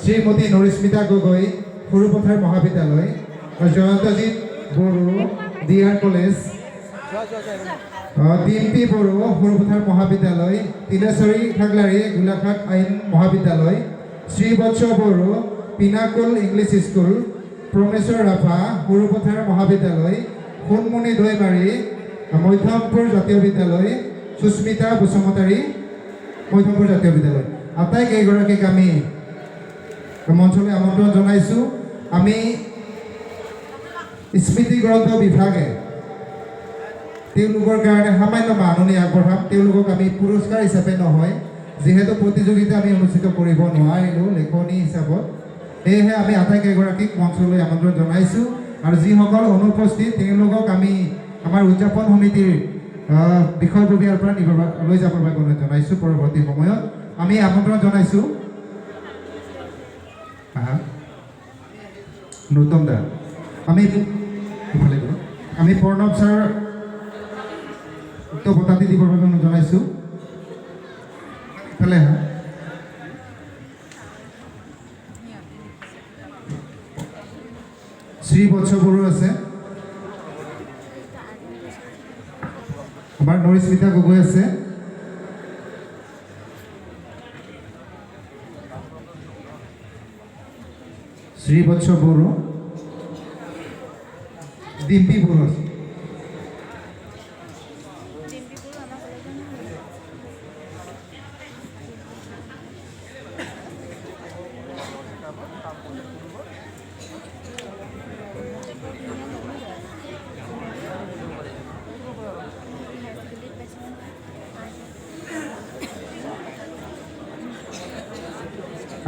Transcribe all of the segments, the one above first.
শ্ৰীমতী নৰিস্মিতা গগৈ সৰুপথাৰ মহাবিদ্যালয়, Jayantajit Bodo DR college, Dimpi Bodo Sarupathar মহাবিদ্যালয়, তিলেশ্বৰী খাগলাৰী গোলাঘাট আইন মহাবিদ্যালয়, শ্ৰীবৎস বড়ো পিনাকুল ইংলিছ স্কুল, প্ৰমেশ্বৰ ৰাভা সৰুপথাৰ মহাবিদ্যালয়, সোণমণি দৈমাৰী মধ্যমপুৰ জাতীয় বিদ্যালয়, সুস্মিতা বসুমতাৰী মধ্যমপুৰ জাতীয় বিদ্যালয়। আটাইকেইগৰাকীক আমি মঞ্চলৈ আমন্ত্ৰণ জনাইছোঁ। আমি স্মৃতি গ্ৰন্থ বিভাগে তেওঁলোকৰ কাৰণে সামান্য মাননি আগবঢ়াম। তেওঁলোকক আমি পুৰস্কাৰ হিচাপে নহয়, যিহেতু প্ৰতিযোগিতা আমি অনুষ্ঠিত কৰিব নোৱাৰিলোঁ লেখনি হিচাপত, সেয়েহে আমি আটাইকেইগৰাকীক মঞ্চলৈ আমন্ত্ৰণ জনাইছোঁ। আৰু যিসকল অনুপস্থিত তেওঁলোকক আমি আমাৰ উদযাপন সমিতিৰ বিষয়ববীয়াৰ পৰা লৈ যাবৰ বাবে অনুৰোধ জনাইছোঁ। পৰৱৰ্তী সময়ত আমি আমন্ত্ৰণ জনাইছোঁ নূতম দা, আমি প্ৰণৱ ছাৰ উক্ত বঁটাটি দিবৰ বাবে অনুৰোধ জনাইছোঁ। ইফালে শ্ৰীবৎস বড়ো আছে, আমাৰ নৰিস্মিতা গগৈ আছে, শ্ৰীবৎস বড়ো, ডিম্পী বড়ো আছে।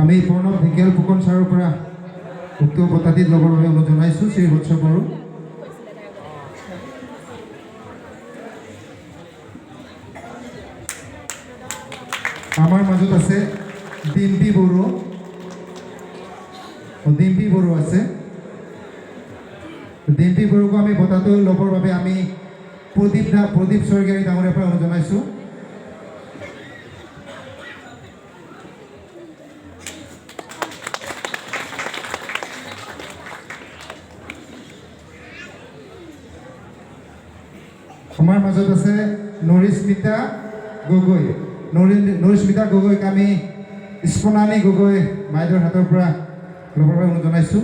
আমি প্ৰণৱ ঢেকিয়াল ফুকন ছাৰৰ পৰা উক্ত বঁটাটি ল'বৰ বাবে অনুৰোধ জনাইছোঁ। শ্ৰীবৎস বড়ো, আমাৰ মাজত আছে ডিম্পী বড়ো, আছে। ডিম্পী বড়োকো আমি বঁটাটো ল'বৰ বাবে আমি প্ৰদীপ স্বৰ্গীয়াৰী ডাঙৰীয়াৰ পৰা অনুৰোধ জনাইছোঁ। আমাৰ মাজত আছে নৰিস্মিতা গগৈ। নৰিস্মিতা গগৈক আমি স্পনানী গগৈ বাইদেউৰ হাতৰ পৰা ল'বৰ বাবে অনুৰোধ জনাইছোঁ।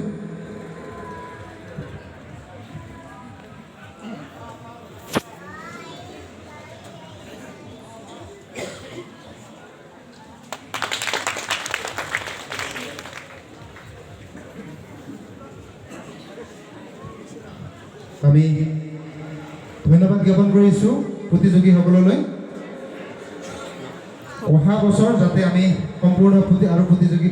আমি ধন্যবাদ জ্ঞাপন কৰিছোঁ প্ৰতিযোগীসকললৈ। অহা বছৰ যাতে আমি সম্পূৰ্ণ আৰু প্ৰতিযোগী